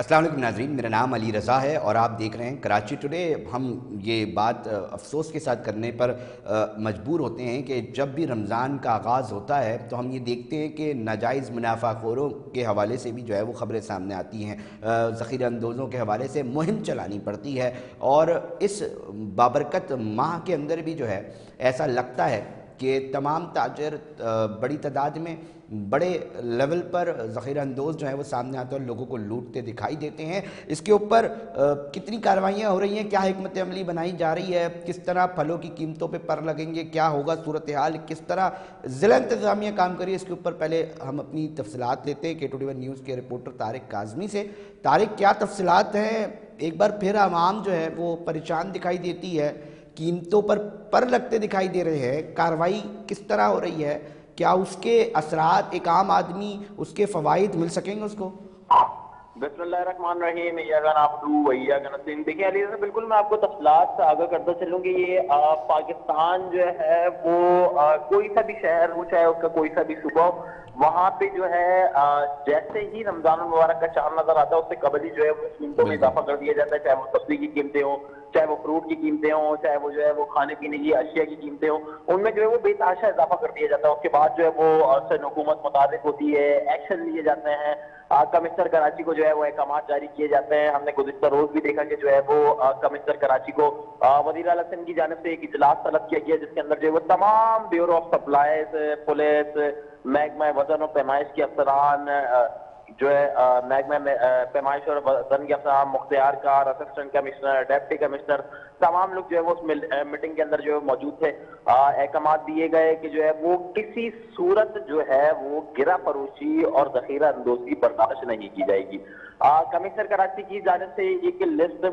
السلام علیکم ناظرین، میرا نام علی رضا ہے اور آپ دیکھ رہے ہیں کراچی ٹوڈے۔ ہم یہ بات افسوس کے ساتھ کرنے پر مجبور ہوتے ہیں کہ جب بھی رمضان کا آغاز ہوتا ہے تو ہم یہ دیکھتے ہیں کہ ناجائز منافع خوروں کے حوالے سے بھی جو ہے وہ خبریں سامنے آتی ہیں، ذخیرہ اندوزوں کے حوالے سے مہم چلانی پڑتی ہے، اور اس بابرکت ماہ کے اندر بھی جو ہے ایسا لگتا ہے کہ تمام تاجر بڑی تعداد میں بڑے لیول پر ذخیرہ اندوز جو ہے وہ سامنے آتے ہیں اور لوگوں کو لوٹتے دکھائی دیتے ہیں۔ اس کے اوپر کتنی کاروائیاں ہو رہی ہیں، کیا حکمت عملی بنائی جا رہی ہے، کس طرح پھلوں کی قیمتوں پہ پر لگیں گے، کیا ہوگا صورتحال، کس طرح ضلع انتظامیہ کام کری ہے، اس کے اوپر پہلے ہم اپنی تفصیلات لیتے ہیں K21 نیوز کے رپورٹر طارق کاظمی سے۔ طارق، کیا تفصیلات ہیں؟ ایک بار پھر عوام جو ہے وہ پریشان دکھائی دیتی ہے، قیمتوں پر لگتے دکھائی دے رہے ہیں، کارروائی کس طرح ہو رہی ہے، کیا اس کے اثرات ایک عام آدمی اس کے فوائد مل سکیں گے اس کو؟ بسم اللہ الرحمن الرحیم، ایاک نعبد و ایاک نستعین۔ دیکھیں علی صاحب، بالکل میں آپ کو تفصیلات آگاہ کرتا چلوں کہ یہ پاکستان جو ہے وہ کوئی سا بھی شہر ہو، چاہے اس کا کوئی سا بھی صوبہ ہو، وہاں پہ جو ہے جیسے ہی رمضان المبارک کا چاند نظر آتا ہے اس سے قبل ہی جو ہے وہ قیمتوں میں اضافہ کر دیا جاتا ہے، چاہے وہ سبزی کی قیمتیں ہوں، چاہے وہ فروٹ کی قیمتیں ہوں، چاہے وہ جو ہے وہ کھانے پینے کی اشیاء کی قیمتیں ہوں، ان میں جو ہے وہ بے تحاشا اضافہ کر دیا جاتا ہے۔ اس کے بعد جو ہے وہ حکومت متعارف ہوتی ہے، ایکشن لیے جاتے ہیں، کمشنر کراچی کو جو ہے وہ احکامات جاری کیے جاتے ہیں۔ ہم نے گزشتہ روز بھی دیکھا کہ جو ہے وہ کمشنر کراچی کو وزیر اعلیٰ سندھ کی جانب سے ایک اجلاس طلب کیا گیا، جس کے اندر جو ہے وہ تمام بیورو آف سپلائز، پولیس، محکمہ وزن و پیمائش کے افسران، جو ہے محکمہ پیمائش اور وزن کے افسران، مختار کار، اسسٹنٹ کمشنر، ڈیپٹی کمشنر، تمام لوگ جو ہے وہ اس میٹنگ کے اندر جو ہے موجود تھے۔ احکامات دیے گئے کہ جو ہے وہ کسی صورت جو ہے وہ گرہ فروشی اور ذخیرہ اندوزی برداشت نہیں کی جائے گی۔ کمشنر کراچی کی جانب سے ایک لسٹ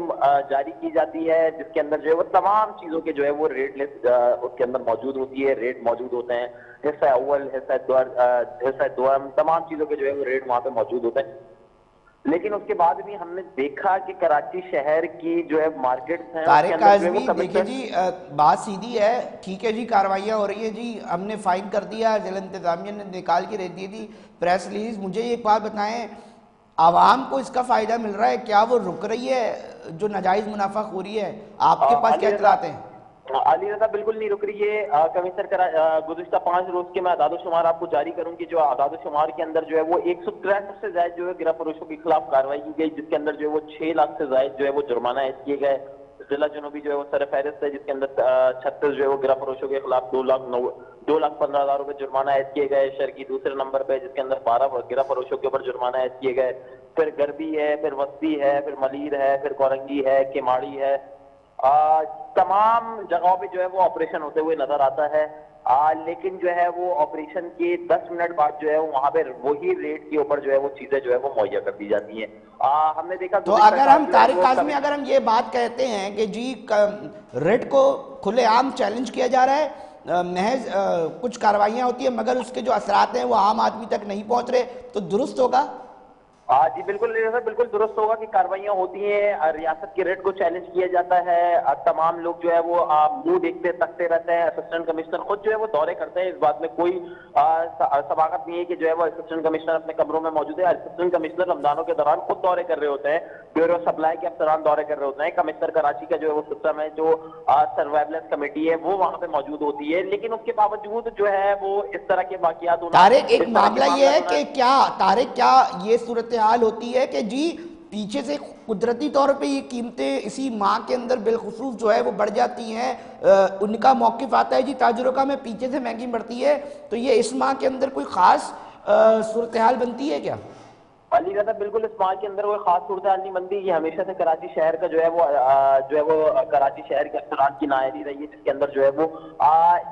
جاری کی جاتی ہے، جس کے اندر جو ہے وہ تمام چیزوں کے جو ہے وہ ریٹ لسٹ اس کے اندر موجود ہوتی ہے، ریٹ موجود ہوتے ہیں، حصہ اول، حصہ دوم، تمام چیزوں کے جو ہے وہ ریٹ وہاں پہ موجود ہوتے ہیں۔ لیکن اس کے بعد بھی ہم نے دیکھا کہ کراچی شہر کی جو ہے مارکیٹس ہیں، طارق کاظمی، دیکھیں جی بات سیدھی ہے، ٹھیک ہے جی، کاروائیاں ہو رہی ہیں جی، ہم نے فائن کر دیا، ضلع انتظامیہ نے نکال کے رکھ دی تھی پریس ریلیز، مجھے ایک بات بتائیں، عوام کو اس کا فائدہ مل رہا ہے؟ کیا وہ رک رہی ہے جو ناجائز منافع خوری ہے؟ آپ کے پاس کیا اطلاعات ہیں؟ علی رضا، بالکل نہیں رک رہی ہے۔ کمشنر گزشتہ 5 روز کے میں اعداد و شمار آپ کو جاری کروں کہ جو اعداد و شمار کے اندر جو ہے وہ 163 سے زائد جو ہے گرہ فروشوں کے خلاف کارروائی کی گئی، جس کے اندر جو ہے وہ 6 لاکھ سے زائد جو ہے وہ جرمانہ عائد کیے گئے۔ ضلع جنوبی جو ہے وہ سر فہرست ہے، جس کے اندر 36 جو ہے وہ گرہ فروشوں کے خلاف 2,15,000 روپے جرمانہ عائد کیے گئے۔ شرقی دوسرے نمبر پہ، جس کے اندر 12 گرہ فروشوں کے اوپر جرمانہ عائد کیے گئے۔ پھر گربی ہے، پھر وسطی ہے، پھر ملیر ہے، پھر کورنگی ہے، کیماڑی ہے، تمام جگہوں پہ جو ہے وہ آپریشن ہوتے ہوئے نظر آتا ہے۔ لیکن جو ہے وہ آپریشن کے 10 منٹ بعد جو ہے وہاں پہ وہی ریٹ کے اوپر جو ہے وہ چیزیں جو ہے وہ مہیا کر دی جاتی ہیں۔ ہم نے دیکھا تو اگر ہم طارق کاظمی، اگر ہم یہ بات کہتے ہیں کہ جی ریٹ کو کھلے عام چیلنج کیا جا رہا ہے، محض کچھ کاروائیاں ہوتی ہیں مگر اس کے جو اثرات ہیں وہ عام آدمی تک نہیں پہنچ رہے، تو درست ہوگا؟ جی بالکل بالکل درست ہوگا کہ کاروائیاں ہوتی ہیں، ریاست کے ریٹ کو چیلنج کیا جاتا ہے، تمام لوگ جو ہے وہ منہ دیکھتے تکتے رہتے ہیں۔ اسسٹنٹ کمشنر خود جو ہے وہ دورے کرتے ہیں، اس بات میں کوئی سباقت نہیں ہے کہ جو ہے وہ اسسٹنٹ کمشنر اپنے کمروں میں موجود ہے۔ اسسٹنٹ کمشنر رمضانوں کے دوران خود دورے کر رہے ہوتے ہیں، بیورو سپلائی کے افسران دورے کر رہے ہوتے ہیں، کمشنر کراچی کا جو ہے وہ سسٹم ہے، جو سرویلنس کمیٹی ہے وہ وہاں پہ موجود ہوتی ہے۔ لیکن اس کے باوجود جو ہے وہ اس طرح کے واقعات ہونا، طارق ایک معاملہ یہ ہے کہ کیا یہ صورتحال ہوتی ہے کہ جی پیچھے سے قدرتی طور پہ یہ قیمتیں اسی ماہ کے اندر بالخصوص جو ہے وہ بڑھ جاتی ہیں، ان کا موقف آتا ہے جی تاجروں کا، میں پیچھے سے مہنگی بڑھتی ہے، تو یہ اس ماہ کے اندر کوئی خاص صورتحال بنتی ہے کیا؟ علی رضا، بالکل اس ماہ کے اندر کوئی خاص صورتحال نہیں بنتی، یہ ہمیشہ سے کراچی شہر کا جو ہے وہ کراچی شہر کے افسران کی نااہلی رہی ہے، جس کے اندر جو ہے وہ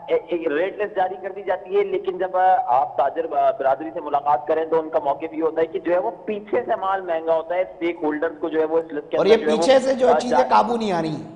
ایک ریٹ لسٹ جاری کر دی جاتی ہے۔ لیکن جب آپ تاجر برادری سے ملاقات کریں تو ان کا موقف یہ ہوتا ہے کہ جو ہے وہ پیچھے سے مال مہنگا ہوتا ہے، اسٹیک ہولڈرز کو جو ہے وہ اس لسٹ کے اور اندر یہ پیچھے سے جو چیزیں قابو نہیں آ رہی ہیں۔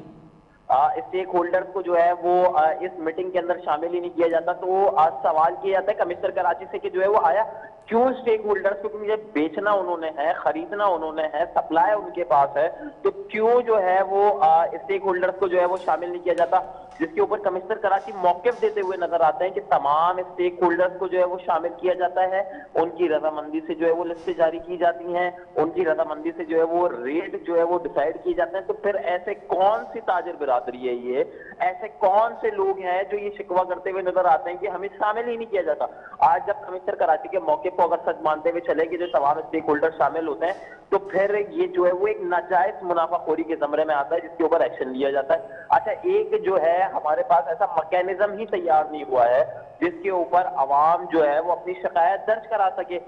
اسٹیک ہولڈرز کو جو ہے وہ اس میٹنگ کے اندر شامل ہی نہیں کیا جاتا. تو سوال کیا جاتا ہے کمشنر کراچی سے کہ جو ہے وہ آیا کیوں اسٹیک ہولڈرز کو, کیونکہ یہ بیچنا انہوں نے ہے, خریدنا انہوں نے ہے, سپلائی ان کے پاس ہے, تو کیوں جو ہے وہ اسٹیک ہولڈرز کو جو ہے وہ شامل نہیں کیا جاتا, جس کے اوپر کمشنر کراچی موقف دیتے ہوئے نظر آتے ہیں کہ تمام اسٹیک ہولڈرز کو جو ہے وہ شامل کیا جاتا ہے, ان کی رضامندی سے جو ہے وہ لسٹیں جاری کی جاتی ہیں, ان کی رضامندی سے جو ہے وہ ریٹ جو ہے وہ ڈیسائیڈ کیے جاتے ہیں. تو پھر ایسے کون سی تاجر برادری ہے, یہ ایسے کون سے لوگ ہیں جو یہ شکوہ کرتے ہوئے نظر آتے ہیں کہ ہمیں شامل ہی نہیں کیا جاتا. آج جب کمشنر کراچی کے موقع کو اگر سچ مانتے ہوئے چلے کہ جو تمام اسٹیک ہولڈر شامل ہوتے ہیں, تو پھر یہ جو ہے وہ ایک ناجائز منافع خوری کے زمرے میں آتا ہے جس کے اوپر ایکشن لیا جاتا ہے. اچھا, ایک جو ہے ہمارے پاس ایسا میکینزم ہی تیار نہیں ہوا ہے جس کے اوپر عوام جو ہے وہ اپنی شکایت درج کرا سکے.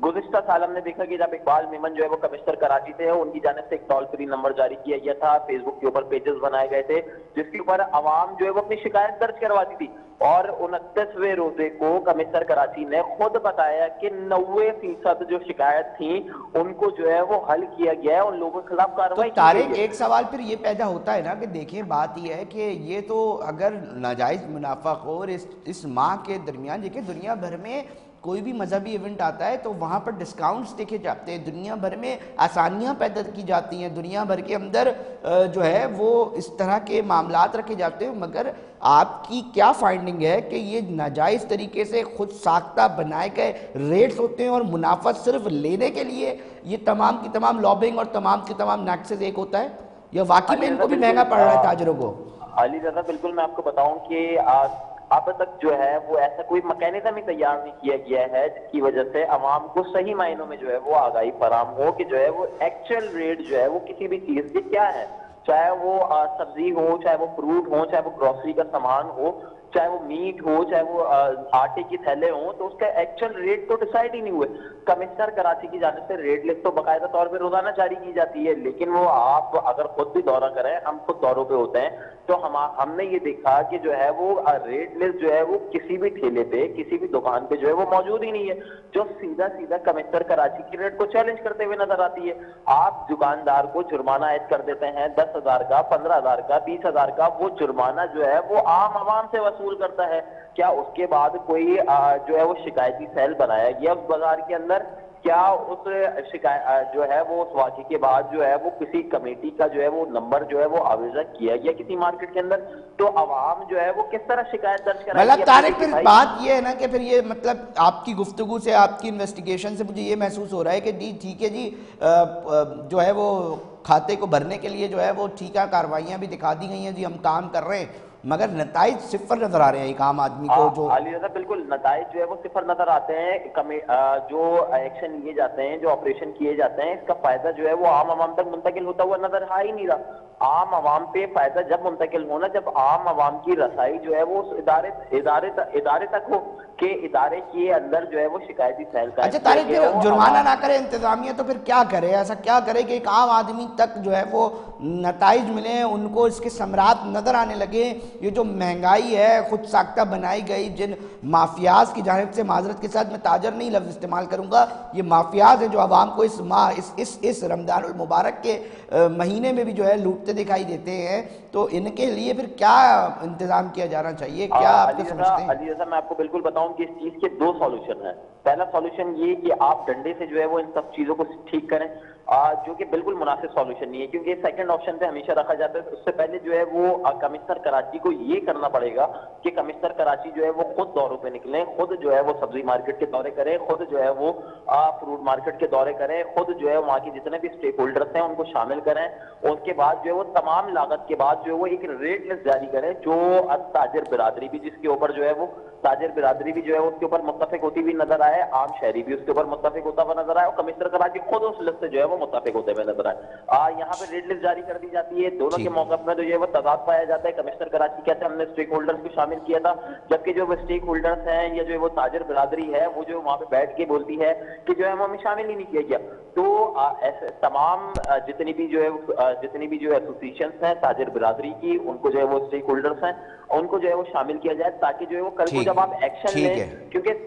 گزشتہ سال ہم نے دیکھا کہ جب اقبال میمن جو ہے وہ کمشنر کراچی تھے, ان کی جانب سے ایک ٹول فری نمبر جاری کیا گیا تھا, فیس بک کے اوپر پیجز بنائے گئے تھے جس کے اوپر عوام جو ہے وہ اپنی شکایت درج کرواتی تھی, اور 29ویں روزے کو کمشنر کراچی نے خود بتایا کہ 90% جو شکایت تھیں ان کو جو ہے وہ حل کیا گیا ہے, ان لوگوں کے خلاف کارروائی کی گئی ہے. طارق ایک سوال پھر یہ پیدا ہوتا ہے نا کہ دیکھیں بات یہ ہے کہ یہ تو اگر ناجائز منافع خور اس ماہ کے درمیان, دیکھیں دنیا بھر میں کوئی بھی مذہبی ایونٹ آتا ہے تو وہاں پر ڈسکاؤنٹس دیکھے جاتے ہیں, دنیا بھر میں آسانیاں پیدا کی جاتی ہیں, دنیا بھر کے اندر جو ہے وہ اس طرح کے معاملات رکھے جاتے ہیں, مگر آپ کی کیا فائنڈنگ ہے کہ یہ ناجائز طریقے سے خود ساختہ بنائے گئے ریٹس ہوتے ہیں اور منافع صرف لینے کے لیے یہ تمام کی تمام لابنگ اور تمام کی تمام نیکسز ایک ہوتا ہے, یا واقعی میں ان کو بھی مہنگا پڑ رہا ہے تاجروں کو؟ علی رضا, بالکل میں آپ کو بتاؤں کہ اب تک جو ہے وہ ایسا کوئی میکینزم ہی تیار نہیں کیا گیا ہے جس کی وجہ سے عوام کو صحیح معنوں میں جو ہے وہ آگاہی فراہم ہو کہ جو ہے وہ ایکچوئل ریٹ جو ہے وہ کسی بھی چیز کے کیا ہے, چاہے وہ سبزی ہو, چاہے وہ فروٹ ہو, چاہے وہ گروسری کا سامان ہو, چاہے وہ میٹ ہو, چاہے وہ آٹے کی تھیلے ہوں, تو اس کا ایکچوئل ریٹ تو ڈیسائیڈ ہی نہیں ہوئے. کمشنر کراچی کی جانب سے ریٹ لسٹ تو باقاعدہ طور پہ روزانہ جاری کی جاتی ہے, لیکن وہ آپ اگر خود بھی دورہ کریں, ہم خود دوروں پہ ہوتے ہیں, تو ہم نے یہ دیکھا کہ جو ہے وہ ریٹ لسٹ جو ہے وہ کسی بھی ٹھیلے پہ, کسی بھی دکان پہ جو ہے وہ موجود ہی نہیں ہے, جو سیدھا سیدھا کمشنر کراچی کی ریٹ کو چیلنج کرتے ہوئے نظر آتی ہے. آپ دکاندار کو جرمانہ عائد کر دیتے ہیں 10,000 کا, 15,000 کا, 20,000 کا, وہ جرمانہ جو ہے وہ عام عوام سے وصول کرتا ہے. کیا اس کے بعد کوئی جو ہے وہ شکایتی سیل بنایا گیا اس بازار کے اندر؟ کیا اس شکایت جو ہے وہ اس واقعے کے بعد جو ہے وہ کسی کمیٹی کا جو ہے وہ نمبر جو ہے وہ آویزہ کیا گیا کسی مارکیٹ کے اندر؟ تو عوام جو ہے وہ کس طرح شکایت درج کرائے گی؟ مطلب طارق پھر بات یہ ہے نا کہ پھر یہ مطلب آپ کی گفتگو سے, آپ کی انویسٹیگیشن سے مجھے یہ محسوس ہو رہا ہے کہ جی ٹھیک ہے جی, جو ہے وہ کھاتے کو بھرنے کے لیے جو ہے وہ ٹھیک ہے کاروائیاں بھی دکھا دی گئی ہیں, جی ہم کام کر رہے ہیں, مگر نتائج صفر نظر آ رہے ہیں ایک عام آدمی کو. جو علی رضا بالکل نتائج جو ہے وہ صفر نظر آتے ہیں. جو ایکشن لیے جاتے ہیں, جو آپریشن کیے جاتے ہیں, اس کا فائدہ جو ہے وہ عام عوام تک منتقل ہوتا ہوا نظر آ ہی نہیں رہا. عام عوام پہ فائدہ جب منتقل ہونا, جب عام عوام کی رسائی جو ہے وہ اس ادارے تک ہو کہ ادارے کے اندر جو ہے وہ شکایتی سیل کا. اچھا طارق, پھر جرمانہ نہ کرے انتظامیہ تو پھر کیا کرے؟ ایسا کیا کرے کہ ایک عام آدمی تک جو ہے وہ نتائج ملیں, ان کو اس کے ثمرات نظر آنے لگے؟ یہ جو مہنگائی ہے خود ساختہ بنائی گئی, جن مافیاز کی جانب سے, معذرت کے ساتھ میں تاجر نہیں لفظ استعمال کروں گا, یہ مافیاز ہیں جو عوام کو اس ماہ اس رمضان المبارک کے مہینے میں بھی جو ہے لوٹتے دکھائی دیتے ہیں, تو ان کے لیے پھر کیا انتظام کیا جانا چاہیے؟ کیا آپ کو سمجھتے ہیں؟ علی رضا میں آپ کو بالکل بتاؤں کہ اس چیز کے 2 سولوشن ہیں. پہلا سولوشن یہ کہ آپ ڈنڈے سے جو ہے وہ ان سب چیزوں کو ٹھیک کریں, جو کہ بالکل مناسب سولوشن نہیں ہے, کیونکہ سیکنڈ آپشن پہ ہمیشہ رکھا جاتا ہے. اس سے پہلے جو ہے وہ کمشنر کراچی کو یہ کرنا پڑے گا کہ کمشنر کراچی جو ہے وہ خود دوروں پہ نکلیں, خود جو ہے وہ سبزی مارکیٹ کے دورے کریں, خود جو ہے وہ فروٹ مارکیٹ کے دورے کریں, خود جو ہے وہاں کے جتنے بھی اسٹیک ہولڈرس ہیں ان کو شامل کریں. اس کے بعد جو ہے وہ تمام لاگت کے بعد جو ہے وہ ایک ریٹ لسٹ جاری کریں, جو تاجر برادری بھی جس کے اوپر جو ہے وہ تاجر برادری بھی جو ہے اس کے اوپر متفق ہوتی ہوئی نظر آئے, عام شہری بھی اس کے اوپر متفق ہوتا ہوا نظر آئے, اور کمشنر کراچی خود اس لسٹ سے جو ہے وہ متفق ہوتے ہوئے نظر آئے. یہاں پہ ریٹ لسٹ جاری کر دی جاتی ہے, دونوں کے موقف میں جو ہے وہ تضاد پایا جاتا ہے. کمشنر کراچی کہتے ہیں ہم نے اسٹیک ہولڈرز کو شامل کیا تھا, جبکہ جو وہ اسٹیک ہولڈرز ہیں یا جو وہ تاجر برادری ہے وہ جو وہاں پہ بیٹھ کے بولتی ہے کہ جو ہے ہمیں شامل ہی نہیں کیا گیا. تو تمام جتنی بھی جو ہے ایسوسیشنز ہیں تاجر برادری کی, ان کو جو ہے وہ اسٹیک ہولڈرز ہیں ان کو جو ہے وہ شامل کیا جائے, تاکہ جو ہے وہ کل کو جب آپ ایکشن لیں, کیونکہ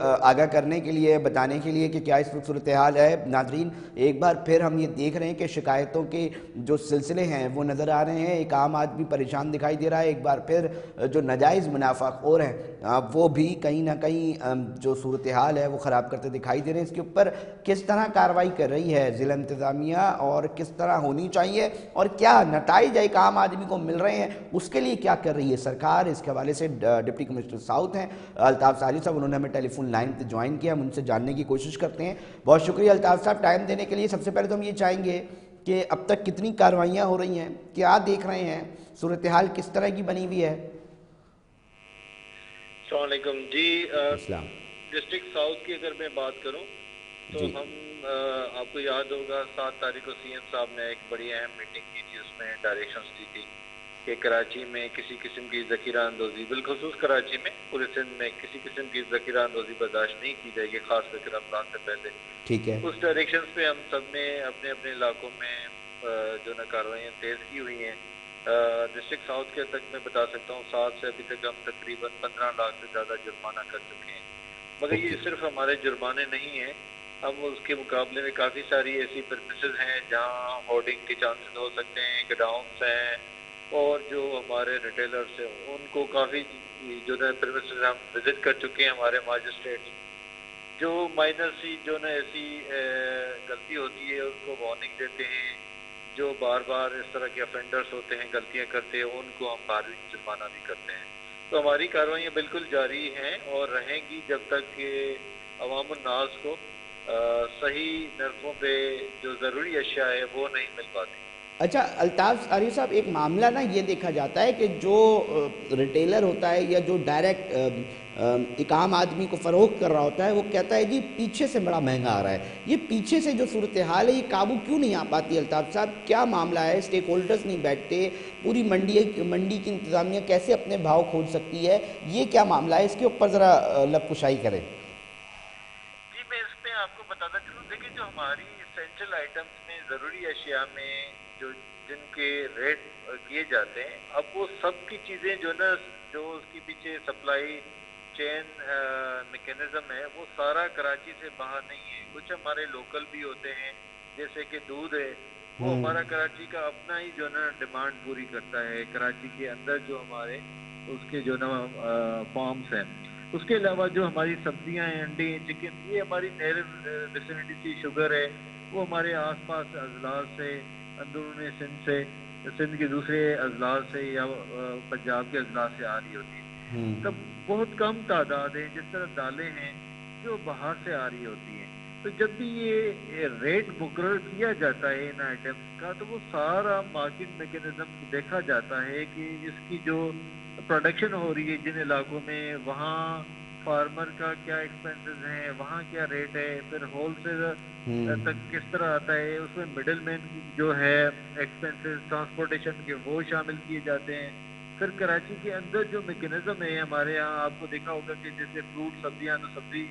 آگاہ کرنے کے لیے، بتانے کے لیے کہ کیا اس وقت صورتحال ہے۔ ناظرین ایک بار پھر ہم یہ دیکھ رہے ہیں کہ شکایتوں کے جو سلسلے ہیں وہ نظر آ رہے ہیں، ایک عام آدمی پریشان دکھائی دے رہا ہے، ایک بار پھر جو ناجائز منافع خور ہیں وہ بھی کہیں نہ کہیں جو صورتحال ہے وہ خراب کرتے دکھائی دے رہے ہیں۔ اس کے اوپر کس طرح کارروائی کر رہی ہے ضلع انتظامیہ اور کس طرح ہونی چاہیے اور کیا نتائج ایک عام آدمی کو مل رہے ہیں، اس کے لیے کیا کر رہی ہے سرکار، اس کے حوالے سے ڈپٹی کمشنر ساؤتھ ہیں الطاف سالی صاحب، انہوں نے ہمیں ٹیلی فون لائن پہ جوائن کیا، ہم ان سے جاننے کی کوشش کرتے ہیں۔ بہت شکریہ الطاف صاحب ٹائم دینے کے لیے۔ سب سے پہلے تو ہم یہ چاہیں گے کہ اب تک کتنی کارروائیاں ہو رہی ہیں، کیا دیکھ رہے ہیں، صورتحال کس طرح کی بنی ہوئی ہے؟ السلام علیکم جی۔ اسلام ڈسٹرکٹ ساؤتھ کی اگر میں بات کروں تو جی ہم آپ کو یاد ہوگا 7 تاریخ کو سی ایم صاحب نے ایک بڑی اہم میٹنگ کی تھی، اس میں ڈائریکشنز دی تھی کہ کراچی میں کسی قسم کی ذخیرہ اندوزی، بالخصوص کراچی میں، پورے سندھ میں کسی قسم کی ذخیرہ اندوزی برداشت نہیں کی جائے گی، خاص کر کے رمضان سے پہلے۔ ٹھیک ہے، اس ڈائریکشنز پہ ہم سب نے اپنے اپنے علاقوں میں جو نا کارروائیاں تیز کی ہوئی ہیں۔ ڈسٹرکٹ ساؤتھ کے تک میں بتا سکتا ہوں 7 سے ابھی تک ہم تقریباً 15 لاکھ سے زیادہ جرمانہ کر چکے ہیں، مگر یہ صرف ہمارے جرمانے نہیں ہیں، ہم اس کے مقابلے میں کافی ساری ایسی پرمیسز ہیں جہاں ہورڈنگ کے چانسز ہو سکتے ہیں، گڈاؤنس ہیں، اور جو ہمارے ریٹیلرز ہیں ان کو کافی جو ہے پرمیسز ہم وزٹ کر چکے ہیں ہمارے ماجسٹریٹ، جو مائنر سی جو نا ایسی غلطی ہوتی ہے اس کو وارننگ دیتے ہیں، جو بار بار اس طرح کے افینڈرز ہوتے ہیں، غلطیاں کرتے ہیں، ان کو ہم باروی جرمانہ بھی کرتے ہیں۔ تو ہماری کارروائیاں بالکل جاری ہیں اور رہیں گی جب تک کہ عوام الناس کو صحیح نرخوں پہ جو ضروری اشیاء ہے وہ نہیں مل پاتی۔ اچھا الطاف ساری صاحب، ایک معاملہ نا یہ دیکھا جاتا ہے کہ جو ریٹیلر ہوتا ہے یا جو ڈائریکٹ ایک عام آدمی کو فروخت کر رہا ہوتا ہے وہ کہتا ہے جی پیچھے سے بڑا مہنگا آ رہا ہے، یہ پیچھے سے جو صورتحال ہے یہ قابو کیوں نہیں آ پاتی الطاف صاحب؟ کیا معاملہ ہے؟ اسٹیک ہولڈرز نہیں بیٹھتے، پوری منڈی کی انتظامیہ کیسے اپنے بھاؤ کھول سکتی ہے؟ یہ کیا معاملہ ہے؟ اس کے اوپر ذرا لب کشائی کریں۔ جی میں اس میں آپ کو بتاتا چلوں، دیکھیں جو ہماری اسینشل آئٹمس میں، ضروری اشیاء میں جو جن کے ریٹ کیے جاتے ہیں، اب وہ سب کی چیزیں جو نا جو اس کے پیچھے سپلائی چین میکینزم ہے وہ سارا کراچی سے باہر نہیں ہے، کچھ ہمارے لوکل بھی ہوتے ہیں، جیسے کہ دودھ ہے وہ ہمارا کراچی کا اپنا ہی جو نا ڈیمانڈ پوری کرتا ہے، کراچی کے اندر جو ہمارے اس کے جو نا فارمز ہیں۔ اس کے علاوہ جو ہماری سبزیاں ہیں، انڈے ہیں، چکن، یہ ہماری نیرو ویسینٹی سے، شوگر ہے وہ ہمارے آس پاس اضلاع سے، اندرون سندھ سے، سندھ کے دوسرے اضلاع سے یا پنجاب کے اضلاع سے آ رہی ہوتی ہے۔ تب بہت کم تعداد ہے، جس طرح دالیں ہیں جو باہر سے آ رہی ہوتی ہیں۔ تو جب بھی یہ ریٹ مقرر کیا جاتا ہے ان آئٹمس کا تو وہ سارا مارکیٹ میکینزم دیکھا جاتا ہے کہ اس کی جو پروڈکشن ہو رہی ہے جن علاقوں میں، وہاں فارمر کا کیا ایکسپینسز ہیں، وہاں کیا ریٹ ہے، پھر ہول سیلر تک کس طرح آتا ہے، اس میں مڈل مین جو ہے ایکسپینسز ٹرانسپورٹیشن کے وہ شامل کیے جاتے ہیں۔ پھر کراچی کے اندر جو میکینزم ہے ہمارے یہاں، آپ کو دیکھا ہوگا کہ جیسے فروٹ سبزیاں تو سبزی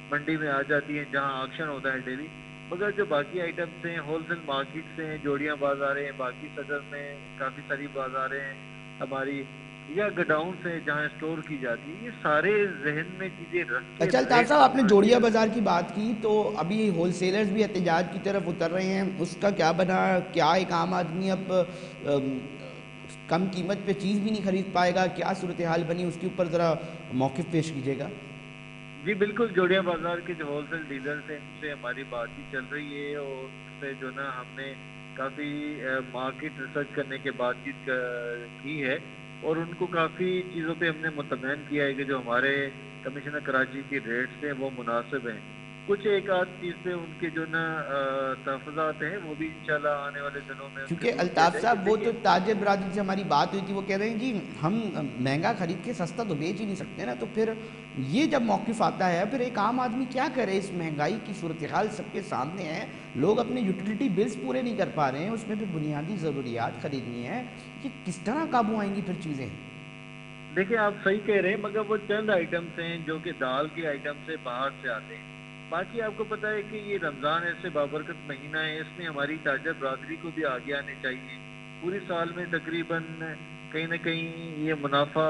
منڈی میں آ جاتی ہیں جہاں آکشن ہوتا ہے ڈیلی، مگر جو باقی آئٹمس ہیں ہول سیل مارکیٹ سے ہیں، جوڑیاں بازاریں ہیں، باقی صدر میں کافی ساری بازاریں ہیں ہماری، یا گڈاؤن سے جہاں اسٹور کی جاتی ہے، یہ سارے ذہن میں چیزیں رکھ کے اچھا الطاف ریٹ صاحب، آپ نے جوڑیا مارکیٹ۔ بازار کی بات کی تو ابھی ہول سیلرز بھی احتجاج کی طرف اتر رہے ہیں، اس کا کیا بنا؟ کیا ایک عام آدمی اب کم قیمت پہ چیز بھی نہیں خرید پائے گا؟ کیا صورتحال بنی اس کے اوپر ذرا موقف پیش کیجیے گا۔ جی بالکل، جوڑیا بازار کے جو ہول سیل ڈیلرز ہیں ان سے ہماری بات چیت چل رہی ہے، اور ان سے جو نا ہم نے کافی مارکیٹ ریسرچ کرنے کے بات چیت کی ہے، اور ان کو کافی چیزوں پہ ہم نے مطمئن کیا ہے کہ جو ہمارے کمشنر کراچی کی ریٹس ہیں وہ مناسب ہیں۔ کچھ ایک آدھ چیز پہ ان کے جو نا تحفظات ہیں وہ بھی انشاءاللہ آنے والے دنوں میں ان سے کیونکہ دور کیا الطاف جائے گا۔ صاحب وہ دیکھیے تو تاجر برادری سے ہماری بات ہوئی تھی، وہ کہہ رہے ہیں جی ہم مہنگا خرید کے سستا تو بیچ ہی نہیں سکتے نا، تو پھر یہ جب موقف آتا ہے پھر ایک عام آدمی کیا کرے؟ اس مہنگائی کی صورتحال سب کے سامنے ہے، لوگ اپنے یوٹیلیٹی بلز پورے نہیں کر پا رہے ہیں، اس میں پھر بنیادی ضروریات خریدنی ہے، یہ کس طرح قابو آئیں گی پھر چیزیں؟ دیکھیں آپ صحیح کہہ رہے ہیں، مگر وہ چند آئٹمس ہیں جو کہ دال کے آئٹم سے باہر سے آتے ہیں۔ باقی آپ کو پتہ ہے کہ یہ رمضان ایسے بابرکت مہینہ ہے، اس میں ہماری تاجر برادری کو بھی آگے آنے چاہیے۔ پوری سال میں تقریباً کہیں نہ کہیں یہ منافع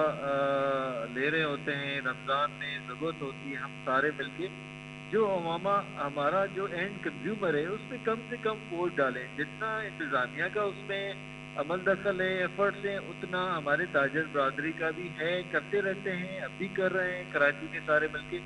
لے رہے ہوتے ہیں. رمضان میں ضرورت ہوتی ہے ہم سارے مل کے جو عوامہ ہمارا جو اینڈ کنزیومر ہے اس میں کم سے کم ووٹ ڈالیں. جتنا انتظامیہ کا اس میں عمل دخل ہے, ایفرٹس ہیں, اتنا ہمارے تاجر برادری کا بھی ہے, کرتے رہتے ہیں, اب بھی کر رہے ہیں کراچی کے سارے مل کے.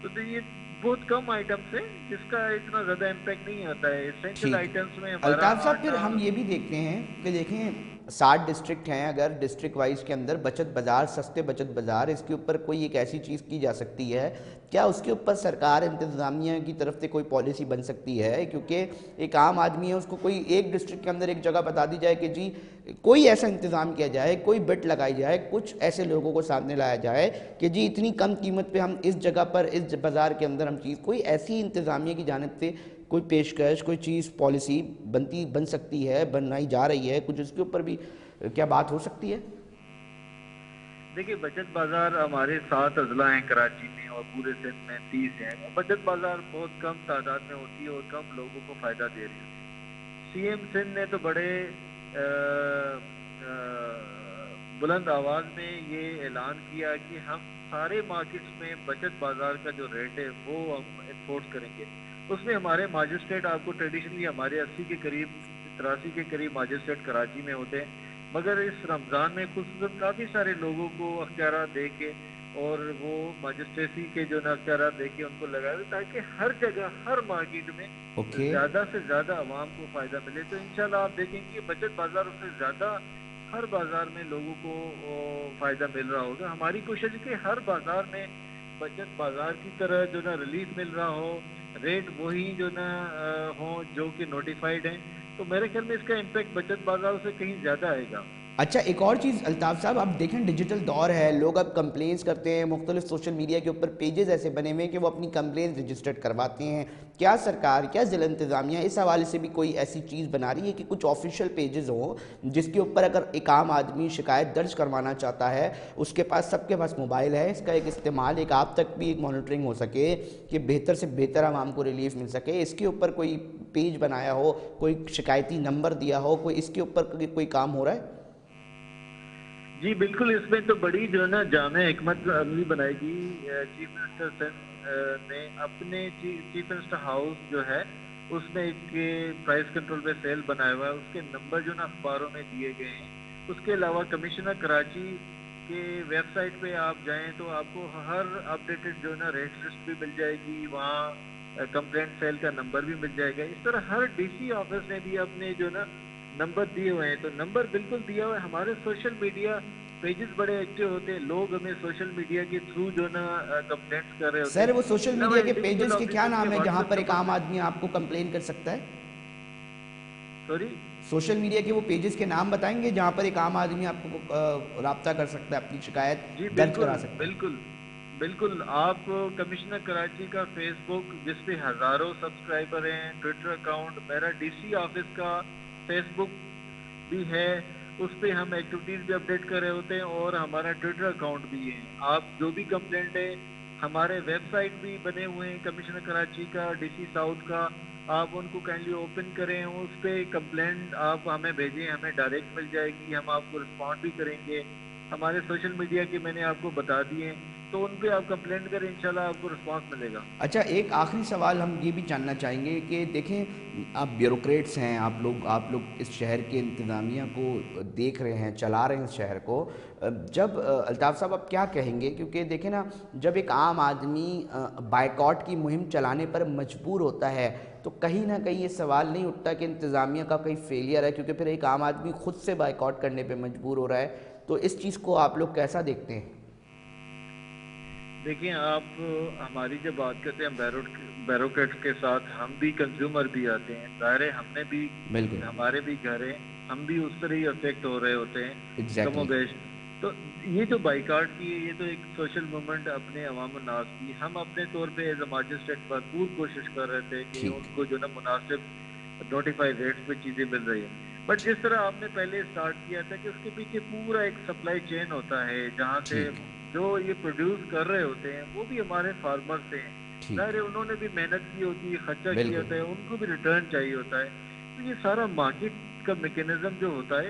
تو یہ بہت کم آئٹمس ہیں جس کا اتنا زیادہ امپیکٹ نہیں آتا ہے. اسینشل ٹھیک. آئٹمس میں ہمارا الطاف صاحب پھر آٹا. ہم یہ بھی دیکھتے ہیں کہ دیکھیں 60 ڈسٹرکٹ ہیں, اگر ڈسٹرکٹ وائز کے اندر بچت بازار, سستے بچت بازار, اس کے اوپر کوئی ایک ایسی چیز کی جا سکتی ہے کیا اس کے اوپر سرکار انتظامیہ کی طرف سے کوئی پالیسی بن سکتی ہے؟ کیونکہ ایک عام آدمی ہے, اس کو کوئی ایک ڈسٹرکٹ کے اندر ایک جگہ بتا دی جائے کہ جی کوئی ایسا انتظام کیا جائے, کوئی بٹ لگائی جائے, کچھ ایسے لوگوں کو سامنے لایا جائے کہ جی اتنی کم قیمت پہ ہم اس جگہ پر اس بازار کے اندر ہم چیز, کوئی ایسی انتظامیہ کی جانب سے کوئی پیشکش, کوئی چیز پالیسی بن سکتی ہے, بنائی جا رہی ہے کچھ, اس کے اوپر بھی کیا بات ہو سکتی ہے؟ دیکھیے بچت بازار ہمارے 7 اضلاع ہیں کراچی میں اور پورے سندھ میں 30 ہیں. بچت بازار بہت کم تعداد میں ہوتی ہے اور کم لوگوں کو فائدہ دے رہی ہوتی ہے. سی ایم سندھ نے تو بڑے بلند آواز میں یہ اعلان کیا کہ ہم سارے مارکیٹس میں بچت بازار کا جو ریٹ ہے وہ ہم انفورس کریں گے. اس میں ہمارے ماجسٹریٹ آپ کو ٹریڈیشنلی ہمارے 80 کے قریب 83 کے قریب ماجسٹریٹ کراچی میں ہوتے ہیں, مگر اس رمضان میں خصوصاً کافی سارے لوگوں کو اختیارات دے کے اور وہ ماجسٹریسی کے جو اختیارات دے کے ان کو لگائے تاکہ ہر جگہ ہر مارکیٹ میں اوکے. زیادہ سے زیادہ عوام کو فائدہ ملے. تو انشاءاللہ آپ دیکھیں گے بچت بازار سے زیادہ ہر بازار میں لوگوں کو فائدہ مل رہا ہوگا. ہماری کوشش ہے کہ ہر بازار میں بچت بازار کی طرح جو نا ریلیف مل رہا ہو, ریٹ وہی جو نا ہوں جو کہ نوٹیفائڈ ہیں. تو میرے خیال میں اس کا امپیکٹ بچت بازار سے کہیں زیادہ آئے گا. اچھا ایک اور چیز الطاف صاحب, اب دیکھیں ڈیجیٹل دور ہے, لوگ اب کمپلینس کرتے ہیں, مختلف سوشل میڈیا کے اوپر پیجز ایسے بنے ہوئے ہیں کہ وہ اپنی کمپلینس رجسٹرڈ کرواتے ہیں. کیا سرکار, کیا ضلع انتظامیہ اس حوالے سے بھی کوئی ایسی چیز بنا رہی ہے کہ کچھ آفیشیل پیجز ہوں جس کے اوپر اگر ایک عام آدمی شکایت درج کروانا چاہتا ہے, اس کے پاس, سب کے پاس موبائل ہے, اس کا ایک استعمال ایک آپ تک بھی ایک مانیٹرنگ ہو سکے کہ بہتر سے بہتر عوام کو ریلیف مل سکے, اس کے اوپر کوئی پیج بنایا ہو, کوئی شکایتی نمبر دیا ہو, کوئی اس کے اوپر کوئی کام ہو رہا ہے؟ جی بالکل, اس میں تو بڑی جو ہے نا جامع حکمت عملی بنائے گی. چیف منسٹر سندھ نے اپنے چیف منسٹر ہاؤس جو ہے اس میں ایک پرائز کنٹرول پہ سیل بنایا ہوا ہے, اس کے نمبر جو نا اخباروں میں دیے گئے ہیں. اس کے علاوہ کمشنر کراچی کے ویب سائٹ پہ آپ جائیں تو آپ کو ہر اپڈیٹڈ جو ہے نا ریٹ لسٹ بھی مل جائے گی, وہاں کمپلینٹ سیل کا نمبر بھی مل جائے گا. اس طرح ہر ڈی سی آفس نے بھی اپنے جو نا نمبر دیے ہوئے ہیں. تو نمبر بالکل دیا ہوا ہے. ہمارے سوشل میڈیا پیجز بڑے ایکٹیو ہوتے ہیں, لوگ ہمیں سوشل میڈیا کے تھرو جو نا کمپلینٹس کر رہے ہوتے ہیں. سر وہ سوشل میڈیا کے انڈیویجول پیجز کے کیا آفیسرز نام ہے واٹس جہاں ایپ پر ایک نمبر عام میں. آدمی آپ کو کمپلین کر سکتا ہے؟ سوری, سوشل میڈیا کے وہ پیجز کے نام بتائیں گے جہاں پر ایک عام آدمی آپ کو رابطہ کر سکتا ہے, اپنی شکایت جی درج بالکل کرا سکتا ہے؟ بالکل بالکل. آپ کمشنر کراچی کا فیس بک جس پہ ہزاروں سبسکرائبر ہیں, ٹویٹر اکاؤنٹ, میرا ڈی سی آفس کا فیس بک بھی ہے, اس پہ ہم ایکٹیویٹیز بھی اپڈیٹ کر رہے ہوتے ہیں, اور ہمارا ٹویٹر اکاؤنٹ بھی ہے. آپ جو بھی کمپلینٹ ہے, ہمارے ویب سائٹ بھی بنے ہوئے ہیں کمشنر کراچی کا, ڈی سی ساؤتھ کا, آپ ان کو کائنڈلی اوپن کریں, اس پہ کمپلینٹ آپ ہمیں بھیجیں, ہمیں ڈائریکٹ مل جائے گی, ہم آپ کو رسپونڈ بھی کریں گے. ہمارے سوشل میڈیا کے میں نے آپ کو بتا دیے ہیں, تو ان پہ آپ کمپلینٹ کریں, انشاءاللہ آپ کو رسپانس ملے گا. اچھا ایک آخری سوال ہم یہ بھی جاننا چاہیں گے کہ دیکھیں آپ بیوروکریٹس ہیں, آپ لوگ اس شہر کے انتظامیہ کو دیکھ رہے ہیں, چلا رہے ہیں اس شہر کو. جب الطاف صاحب آپ کیا کہیں گے, کیونکہ دیکھیں نا جب ایک عام آدمی بائیکاٹ کی مہم چلانے پر مجبور ہوتا ہے تو کہیں نہ کہیں یہ سوال نہیں اٹھتا کہ انتظامیہ کا کہیں فیلئر ہے, کیونکہ پھر ایک عام آدمی خود سے بائیکاٹ کرنے پہ مجبور ہو رہا ہے. تو اس چیز کو آپ لوگ کیسا دیکھتے ہیں؟ دیکھیں آپ ہماری جب بات کرتے ہیں بیوروکریٹس کے ساتھ, ہم بھی کنزیومر بھی آتے ہیں, ظاہر ہے ہم نے بھی, بالکل ہمارے بھی گھر ہیں, ہم بھی اس طرح ہی افیکٹ ہو رہے ہوتے ہیں کم و ایگزیکٹلی. بیش. تو یہ جو بائیکاٹ کی ہے, یہ تو ایک سوشل موومنٹ اپنے عوام الناس کی. ہم اپنے طور پہ ایز اے ماجسٹریٹ بھرپور کوشش کر رہے تھے کہ ٹھیک. ان کو جو نا مناسب نوٹیفائڈ ریٹس پہ چیزیں مل رہی ہیں. بٹ جس طرح آپ نے پہلے اسٹارٹ کیا تھا کہ اس کے پیچھے پورا ایک سپلائی چین ہوتا ہے, جہاں سے ٹھیک. جو یہ پروڈیوس کر رہے ہوتے ہیں وہ بھی ہمارے فارمر سے ہیں. ٹھیک. ظاہر ہے انہوں نے بھی محنت کی ہوتی ہے, خرچہ کیا بالکل. ہوتا ہے, ان کو بھی ریٹرن چاہیے ہوتا ہے. تو یہ سارا مارکیٹ کا میکینزم جو ہوتا ہے